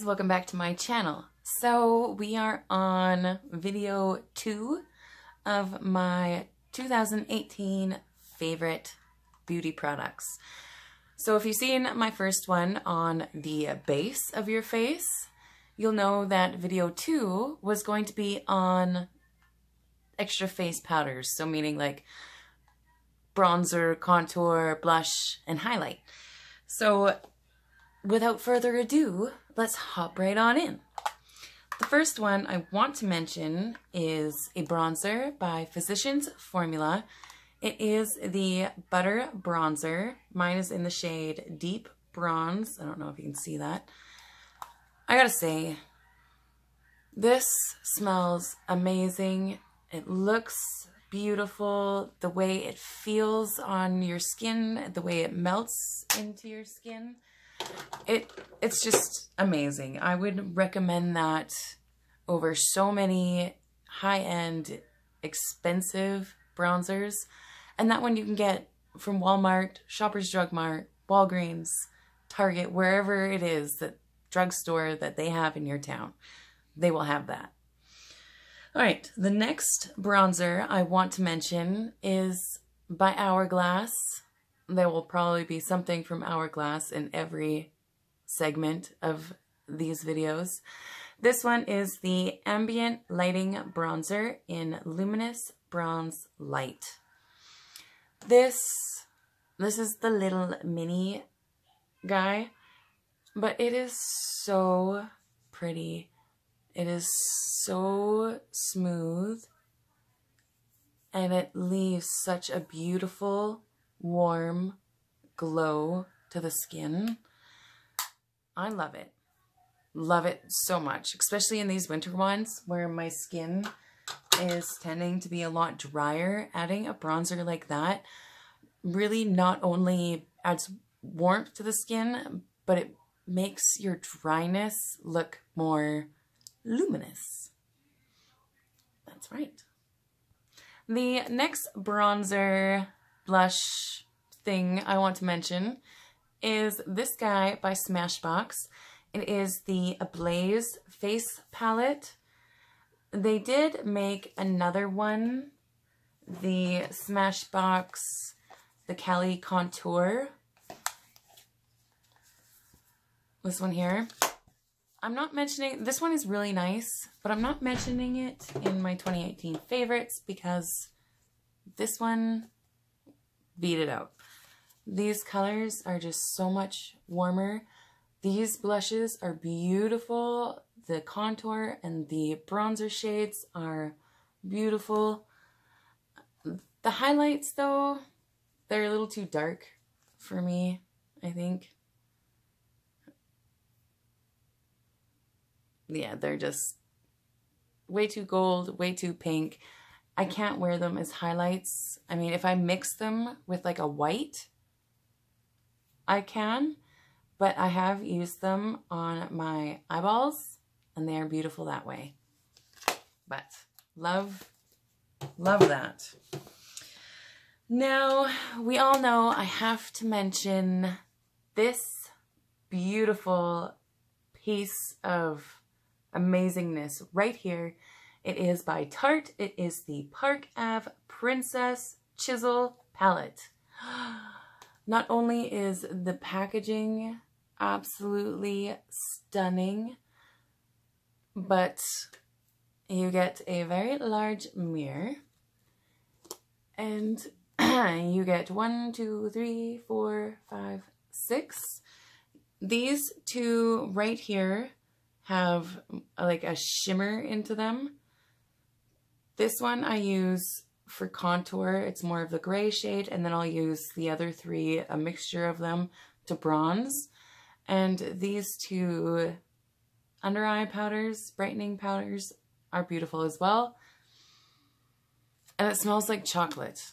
welcome back to my channel. So we are on video 2 of my 2018 favorite beauty products. So if you've seen my first one on the base of your face, you'll know that video 2 was going to be on extra face powders. So meaning like bronzer, contour, blush, and highlight. So without further ado, let's hop right on in. The first one I want to mention is a bronzer by Physicians Formula. It is the Butter Bronzer. Mine is in the shade Deep Bronze. I don't know if you can see that. I gotta say, this smells amazing. It looks beautiful. The way it feels on your skin, the way it melts into your skin. It's just amazing. I would recommend that over so many high-end, expensive bronzers. And that one you can get from Walmart, Shoppers Drug Mart, Walgreens, Target, wherever it is, that drugstore that they have in your town. They will have that. All right, the next bronzer I want to mention is by Hourglass. There will probably be something from Hourglass in every segment of these videos. This one is the Ambient Lighting Bronzer in Luminous Bronze Light. This is the little mini guy, but it is so pretty. It is so smooth, and it leaves such a beautiful, warm glow to the skin. I love it. Love it so much, especially in these winter ones where my skin is tending to be a lot drier. Adding a bronzer like that really not only adds warmth to the skin, but it makes your dryness look more luminous. That's right. The next bronzer blush thing I want to mention is this guy by Smashbox. It is the Ablaze Face Palette. They did make another one, the Smashbox, the Cali Contour. This one here. I'm not mentioning, this one is really nice, but I'm not mentioning it in my 2018 favorites because this one beat it out. These colors are just so much warmer. These blushes are beautiful. The contour and the bronzer shades are beautiful. The highlights though, they're a little too dark for me, I think. Yeah, they're just way too gold, way too pink. I can't wear them as highlights. I mean, if I mix them with like a white, I can, but I have used them on my eyeballs and they are beautiful that way. But love that. Now, we all know I have to mention this beautiful piece of amazingness right here. It is by Tarte. It is the Park Ave Princess Chisel Palette. Not only is the packaging absolutely stunning, but you get a very large mirror, and you get 1, 2, 3, 4, 5, 6. These two right here have like a shimmer into them. This one I use for contour. It's more of the gray shade, and then I'll use the other three, a mixture of them, to bronze. And these two under eye powders, brightening powders, are beautiful as well. And it smells like chocolate.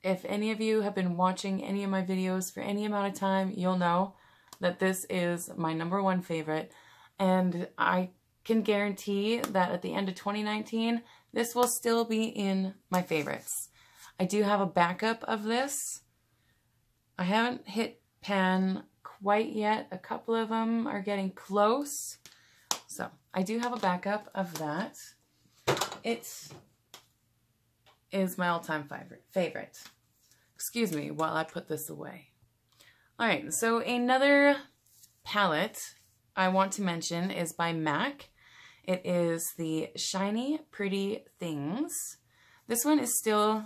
If any of you have been watching any of my videos for any amount of time, you'll know that this is my #1 favorite. And I can guarantee that at the end of 2019, this will still be in my favorites. I do have a backup of this. I haven't hit pan quite yet. A couple of them are getting close. I do have a backup of that. It is my all-time favorite. Excuse me while I put this away. All right, so another palette I want to mention is by MAC. It is the Shiny Pretty Things. This one is still,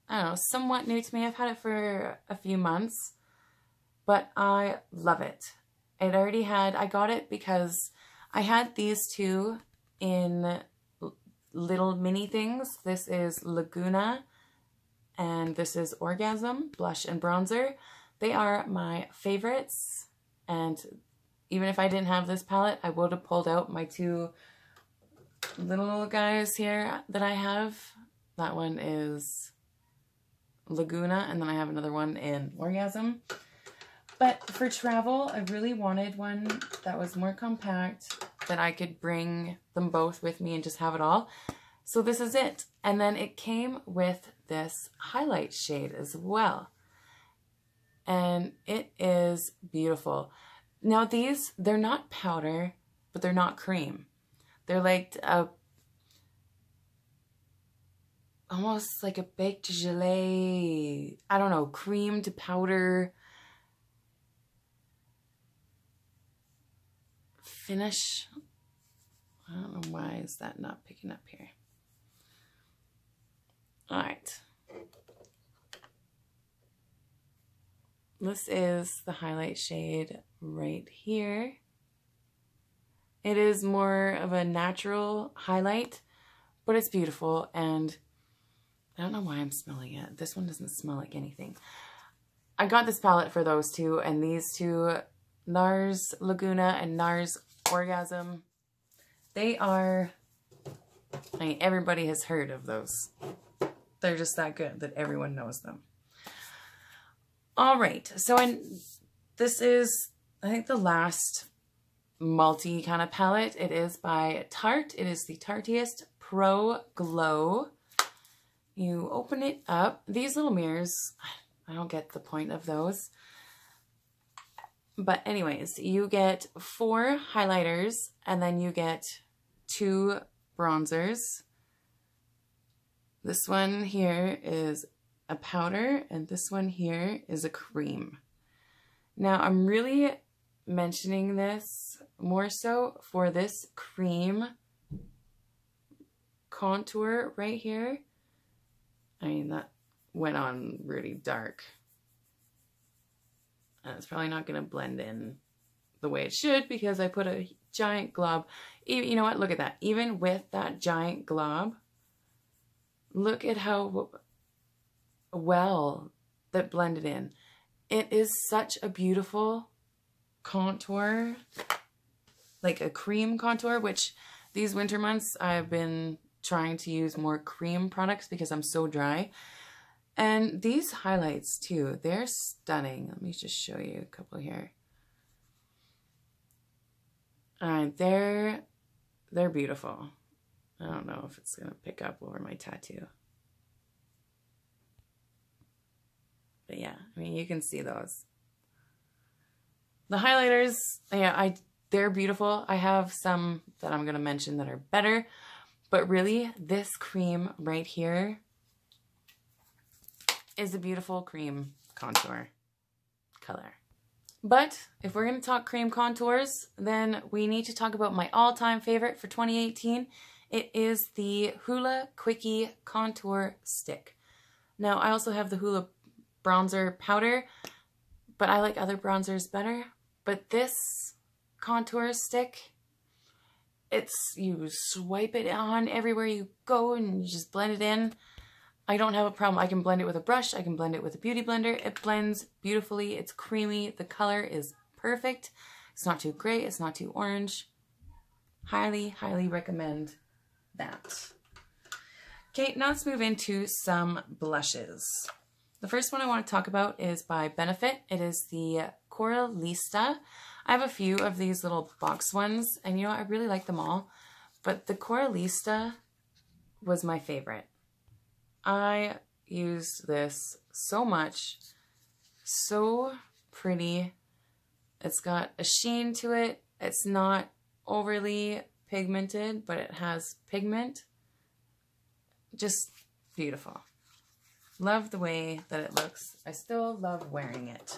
I don't know, somewhat new to me. I've had it for a few months, but I love it. I got it because I had these two in little mini things. This is Laguna and this is Orgasm, blush and bronzer. They are my favorites, and even if I didn't have this palette, I would have pulled out my two little guys here that I have. That one is Laguna, and then I have another one in Orgasm. But for travel, I really wanted one that was more compact, that I could bring them both with me and just have it all. So this is it. And then it came with this highlight shade as well. And it is beautiful. Now these, they're not powder, but they're not cream. They're like almost like a baked gelée, I don't know, cream to powder finish. I don't know why is that not picking up here. All right. This is the highlight shade right here. It is more of a natural highlight, but it's beautiful, and I don't know why I'm smelling it. This one doesn't smell like anything. I got this palette for those two, and these two, NARS Laguna and NARS Orgasm, they are, I mean, everybody has heard of those. They're just that good that everyone knows them. All right, so this is, I think, the last multi kind of palette. It is by Tarte. It is the Tarteist Pro Glow. You open it up. These little mirrors, I don't get the point of those. But anyways, you get 4 highlighters, and then you get 2 bronzers. This one here is a powder, and this one here is a cream. Now, I'm really mentioning this more so for this cream contour right here. I mean, that went on really dark. And it's probably not going to blend in the way it should because I put a giant glob. You know what? Look at that. Even with that giant glob, look at how well that blended in. It is such a beautiful contour, like a cream contour, which these winter months I've been trying to use more cream products because I'm so dry. And these highlights too, they're stunning. Let me just show you a couple here. All right, they're beautiful. I don't know if it's gonna pick up over my tattoo. But yeah, I mean, you can see those. The highlighters, yeah, they're beautiful. I have some that I'm gonna mention that are better, but really this cream right here is a beautiful cream contour color. But if we're gonna talk cream contours, then we need to talk about my all-time favorite for 2018. It is the Hoola Quickie Contour Stick. Now, I also have the Hoola bronzer powder, but I like other bronzers better. But this contour stick, you swipe it on everywhere you go and you just blend it in. I don't have a problem. I can blend it with a brush. I can blend it with a beauty blender. It blends beautifully. It's creamy. The color is perfect. It's not too gray. It's not too orange. Highly, highly recommend that. Okay, now let's move into some blushes. The first one I want to talk about is by Benefit. It is the Coralista. I have a few of these little box ones, and you know, I really like them all, but the Coralista was my favorite. I used this so much. So pretty. It's got a sheen to it. It's not overly pigmented, but it has pigment. Just beautiful. Love the way that it looks. I still love wearing it.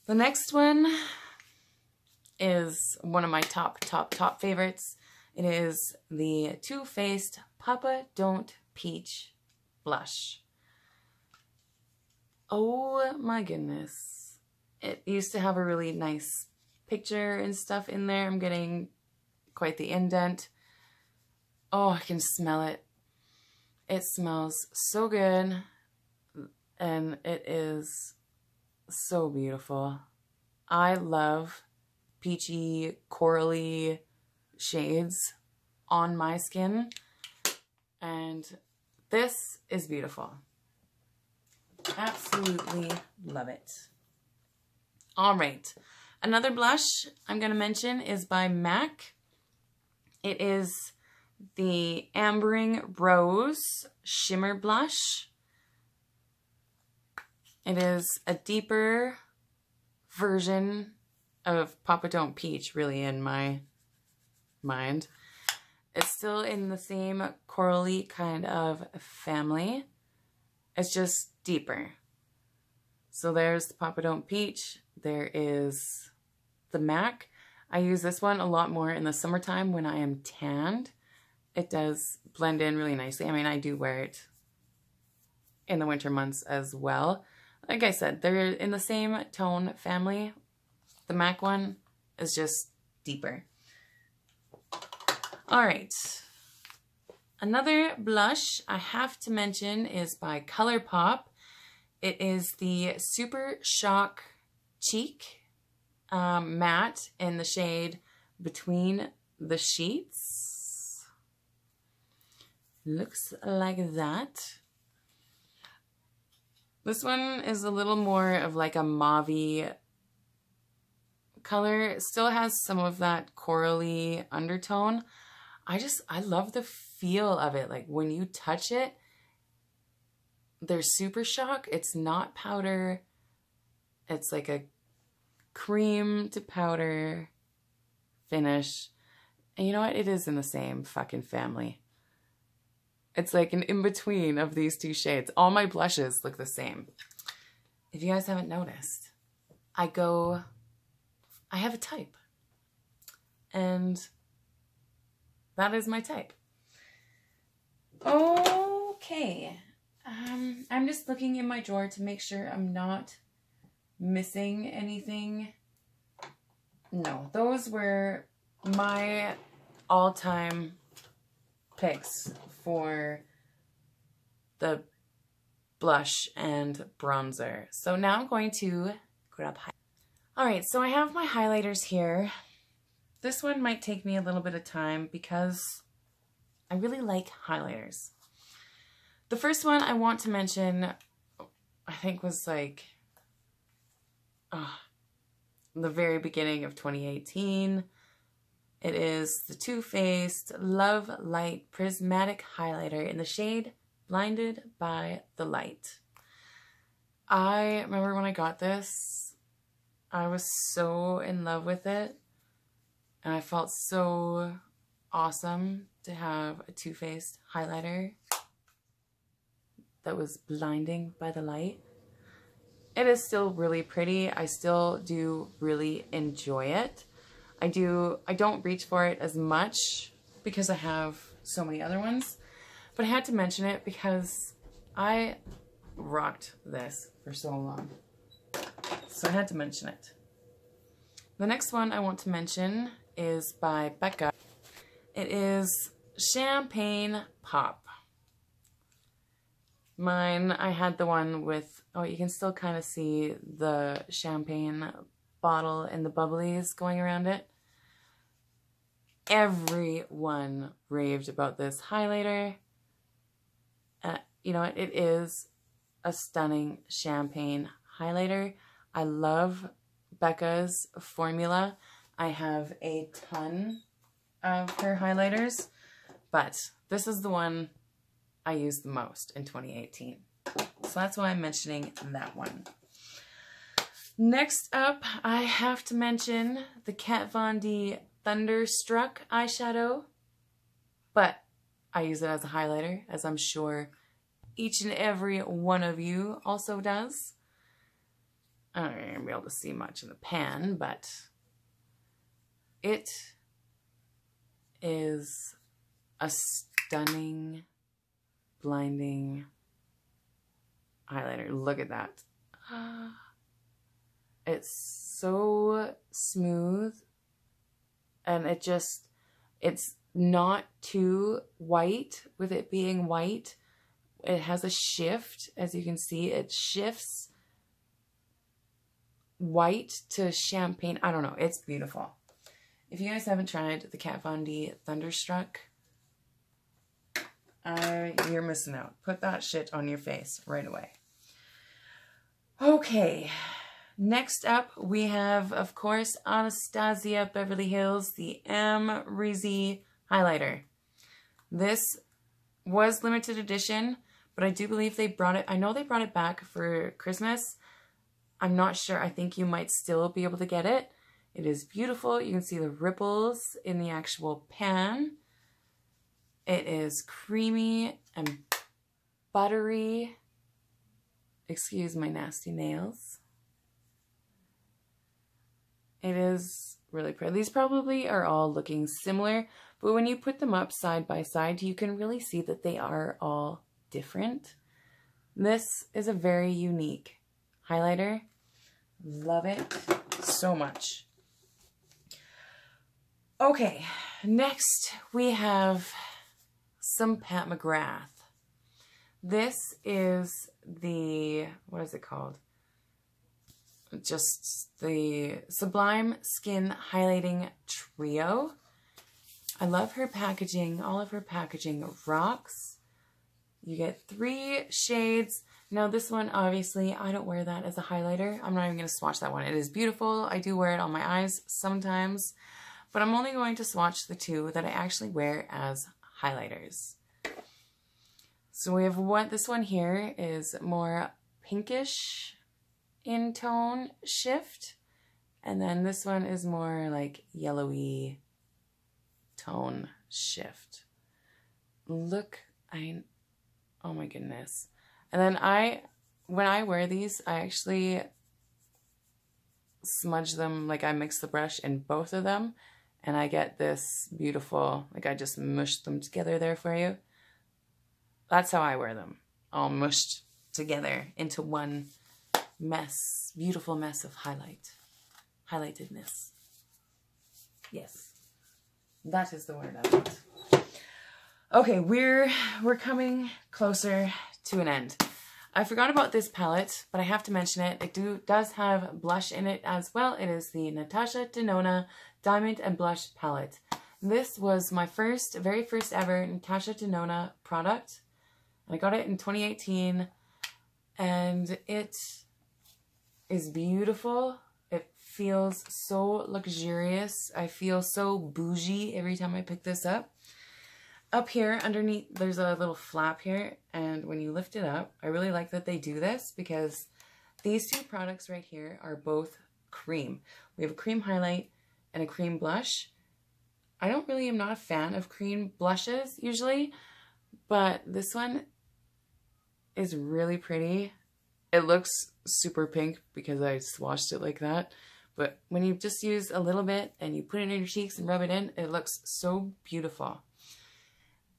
The next one is one of my top favorites. It is the Too Faced Papa Don't Peach Blush. Oh my goodness. It used to have a really nice picture and stuff in there. I'm getting quite the indent. Oh, I can smell it. It smells so good, and it is so beautiful. I love peachy, corally shades on my skin, and this is beautiful. Absolutely love it. All right, another blush I'm going to mention is by MAC. It is the Ambering Rose Shimmer Blush. It is a deeper version of Papa Don't Peach, really, in my mind. It's still in the same corally kind of family. It's just deeper. So there's the Papa Don't Peach. There is the MAC. I use this one a lot more in the summertime when I am tanned. It does blend in really nicely. I mean, I do wear it in the winter months as well. Like I said, they're in the same tone family. The MAC one is just deeper. All right. Another blush I have to mention is by ColourPop. It is the Super Shock Cheek matte in the shade Between the Sheets. Looks like that. This one is a little more of like a mauve-y color. It still has some of that corally undertone. I love the feel of it. Like when you touch it, there's Super Shock. It's not powder. It's like a cream to powder finish. And you know what? It is in the same fucking family. It's like an in-between of these two shades. All my blushes look the same. If you guys haven't noticed, I have a type. And that is my type. Okay. I'm just looking in my drawer to make sure I'm not missing anything. No, those were my all-time picks for the blush and bronzer. So now I'm going to grab highlighter. All right, so I have my highlighters here. This one might take me a little bit of time because I really like highlighters. The first one I want to mention, I think was like the very beginning of 2018. It is the Too Faced Love Light Prismatic Highlighter in the shade Blinded by the Light. I remember when I got this, I was so in love with it. And I felt so awesome to have a Too Faced highlighter that was blinding by the light. It is still really pretty. I still do really enjoy it. I don't reach for it as much because I have so many other ones, but I had to mention it because I rocked this for so long. So I had to mention it. The next one I want to mention is by Becca. It is Champagne Pop. Mine, I had the one with, oh, you can still kind of see the champagne bottle and the bubblies going around it. Everyone raved about this highlighter. You know what? It is a stunning champagne highlighter. I love Becca's formula. I have a ton of her highlighters, but this is the one I used the most in 2018. So that's why I'm mentioning that one. Next up, I have to mention the Kat Von D Thunderstruck eyeshadow, but I use it as a highlighter, as I'm sure each and every one of you also does. I don't know if you're going to be able to see much in the pan, but it is a stunning, blinding highlighter. Look at that. It's so smooth, and it's not too white with it being white. It has a shift, as you can see. It shifts white to champagne. I don't know. It's beautiful. If you guys haven't tried the Kat Von D Thunderstruck, you're missing out. Put that shit on your face right away. Okay. Next up, we have, of course, Anastasia Beverly Hills, the M Rizzy highlighter. This was limited edition, but I do believe they brought it. I know they brought it back for Christmas. I'm not sure. I think you might still be able to get it. It is beautiful. You can see the ripples in the actual pan. It is creamy and buttery. Excuse my nasty nails. It is really pretty. These probably are all looking similar, but when you put them up side by side, you can really see that they are all different. This is a very unique highlighter. Love it so much. Okay, next we have some Pat McGrath. This is the, what is it called? Just the Sublime Skin Highlighting Trio. I love her packaging. All of her packaging rocks. You get 3 shades. Now this one, obviously, I don't wear that as a highlighter. I'm not even going to swatch that one. It is beautiful. I do wear it on my eyes sometimes, but I'm only going to swatch the 2 that I actually wear as highlighters. So we have this one here is more pinkish in tone shift, and then this one is more like yellowy tone shift. Look, oh my goodness. And then when I wear these, I actually smudge them, like I mix the brush in both of them, and I get this beautiful, like I just mushed them together there for you. That's how I wear them, all mushed together into one mess, beautiful mess of highlightedness. Yes, that is the word I want. Okay, we're coming closer to an end. I forgot about this palette, but I have to mention it. It does have blush in it as well. It is the Natasha Denona Diamond and Blush Palette. This was my very first ever Natasha Denona product. I got it in 2018, and it is beautiful. It feels so luxurious. I feel so bougie every time I pick this up. Up here underneath, there's a little flap here, and when you lift it up, I really like that they do this because these 2 products right here are both cream. We have a cream highlight and a cream blush. I am not a fan of cream blushes usually, but this one is really pretty. It looks super pink because I swatched it like that, but when you just use a little bit and you put it in your cheeks and rub it in, it looks so beautiful.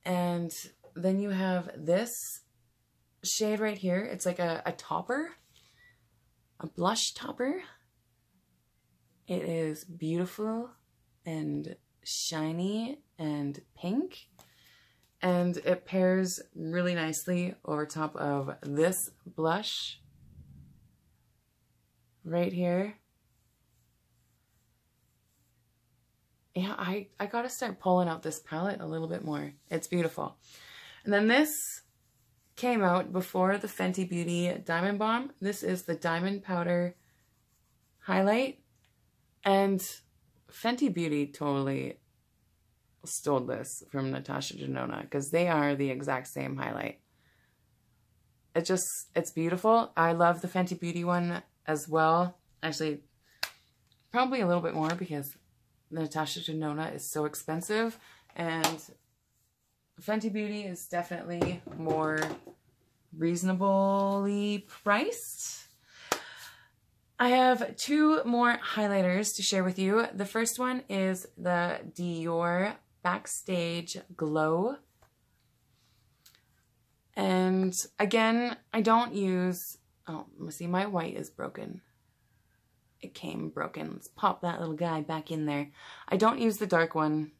And then you have this shade right here. It's like a topper, a blush topper. It is beautiful and shiny and pink. And it pairs really nicely over top of this blush right here. Yeah, I gotta start pulling out this palette a little bit more. It's beautiful. And then this came out before the Fenty Beauty Diamond Bomb. This is the Diamond Powder Highlight. And Fenty Beauty totally stole this from Natasha Denona because they are the exact same highlight. It's beautiful. I love the Fenty Beauty one as well. Actually, probably a little bit more because Natasha Denona is so expensive, and Fenty Beauty is definitely more reasonably priced. I have two more highlighters to share with you. The first one is the Dior Backstage Glow. And again, I don't use, oh, see, my white is broken. It came broken. Let's pop that little guy back in there. I don't use the dark one.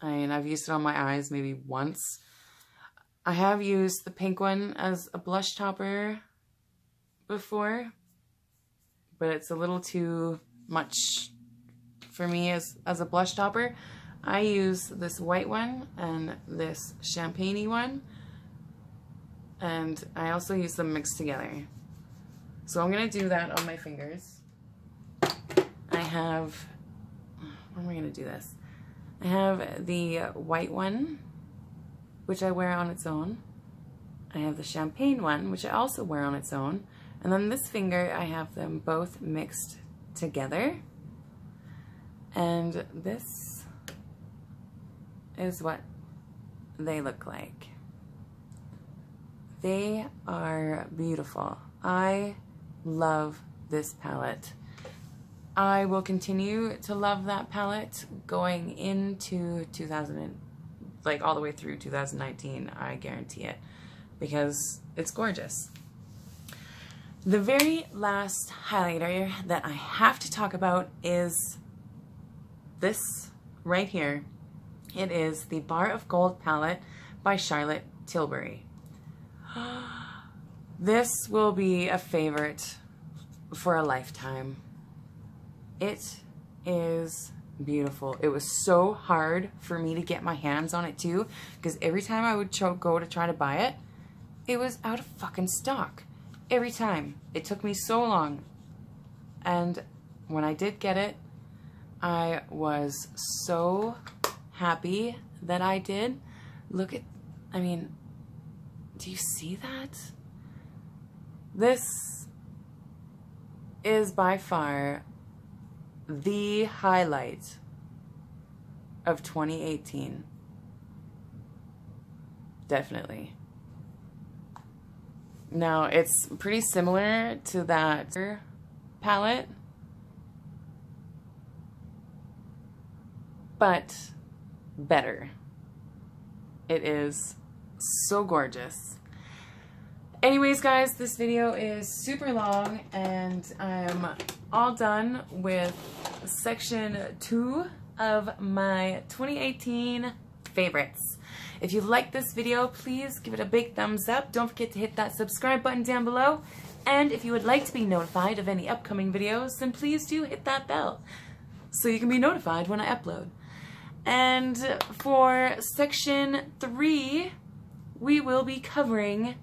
I mean, I've used it on my eyes maybe once. I have used the pink one as a blush topper before, but it's a little too much for me as a blush topper. I use this white one and this champagne-y one, and I also use them mixed together. So I'm going to do that on my fingers. I have, how am I going to do this? I have the white one, which I wear on its own. I have the champagne one, which I also wear on its own. And then this finger, I have them both mixed together. And this is what they look like. They are beautiful. I love this palette. I will continue to love that palette going into all the way through 2019, I guarantee it, because it's gorgeous. The very last highlighter that I have to talk about is this right here. It is the Bar of Gold palette by Charlotte Tilbury. This will be a favorite for a lifetime. It is beautiful. It was so hard for me to get my hands on it too, because every time I would go to try to buy it, it was out of fucking stock. Every time. It took me so long. And when I did get it, I was so happy that I did. Look at, I mean, do you see that? This is by far the highlight of 2018. Definitely. Now, it's pretty similar to that palette, but better. It is so gorgeous. Anyways, guys, this video is super long, and I'm all done with section 2 of my 2018 favorites. If you like this video, please give it a big thumbs up. Don't forget to hit that subscribe button down below. And if you would like to be notified of any upcoming videos, then please do hit that bell so you can be notified when I upload. And for section 3, we will be covering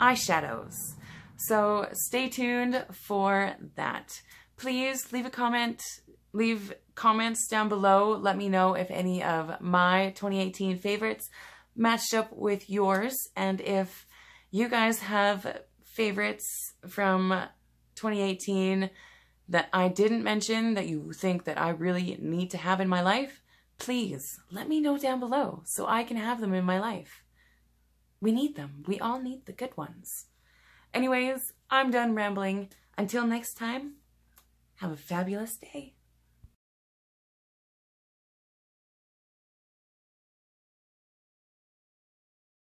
eyeshadows. So stay tuned for that. Please leave a comment, leave comments down below. Let me know if any of my 2018 favorites matched up with yours, and if you guys have favorites from 2018 that I didn't mention that you think that I really need to have in my life, please let me know down below so I can have them in my life. We need them. We all need the good ones. Anyways, I'm done rambling. Until next time, have a fabulous day.